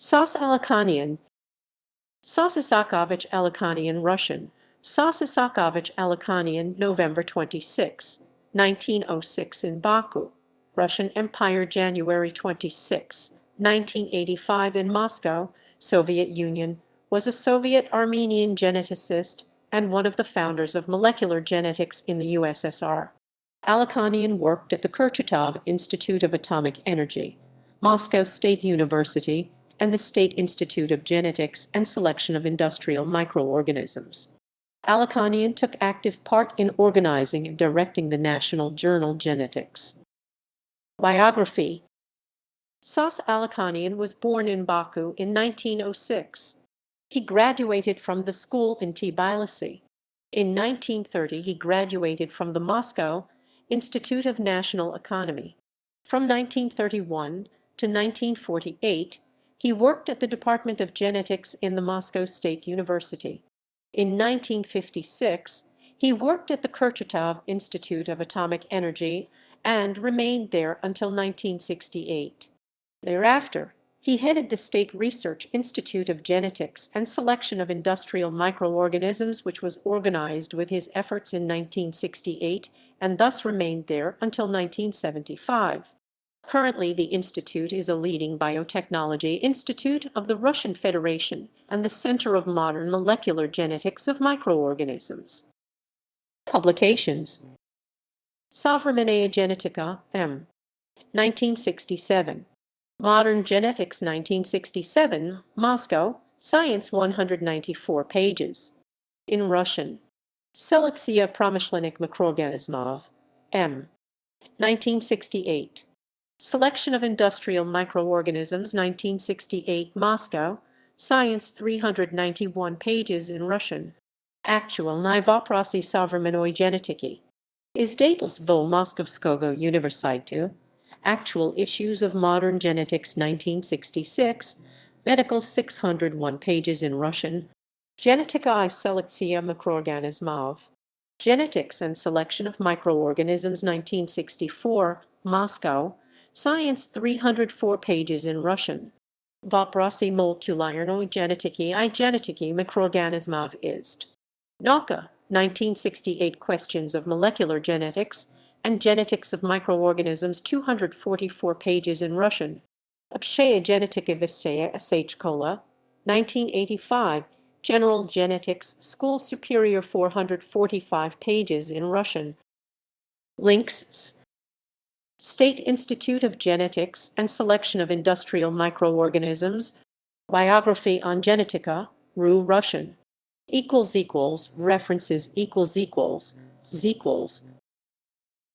Sos Alikhanian, Sos Isaakovich Alikhanyan, Russian, Sos Isaakovich Alikhanyan, November 26, 1906 in Baku, Russian Empire, January 26, 1985 in Moscow, Soviet Union, was a Soviet Armenian geneticist and one of the founders of molecular genetics in the USSR. Alikhanian worked at the Kurchatov Institute of Atomic Energy, Moscow State University, and the State Institute of Genetics and Selection of Industrial Microorganisms. Alikhanian took active part in organizing and directing the national journal Genetics. Biography. Sos Alikhanian was born in Baku in 1906. He graduated from the school in Tbilisi. In 1930 he graduated from the Moscow Institute of National Economy. From 1931 to 1948, he worked at the Department of Genetics in the Moscow State University. In 1956, he worked at the Kurchatov Institute of Atomic Energy and remained there until 1968. Thereafter, he headed the State Research Institute of Genetics and Selection of Industrial Microorganisms, which was organized with his efforts in 1968 and thus remained there until 1975. Currently, the institute is a leading biotechnology institute of the Russian Federation and the Center of Modern Molecular Genetics of Microorganisms. Publications. Современная Genetica, M. 1967. Modern Genetics, 1967, Moscow, Science, 194 pages. In Russian. Selekция промышленных микроорганизмов, M. 1968. Selection of Industrial Microorganisms, 1968, Moscow, Science, 391 pages in Russian. Actualny вопросы современной генетики. Издательство Московского университета. Actual Issues of Modern Genetics, 1966, Medical, 601 pages in Russian. Genetica I Selekция Microorganismov. Genetics and Selection of Microorganisms, 1964, Moscow, Science, 304 pages in Russian. Vопросы молекулярной генетики и генетики микроорганизмов ist. Nauka, 1968, Questions of Molecular Genetics and Genetics of Microorganisms, 244 pages in Russian. Общая генетика высшая школа, 1985, General Genetics, School Superior, 445 pages in Russian. Links. State Institute of Genetics and Selection of Industrial Microorganisms. Biography on Genetica, RU Russian. References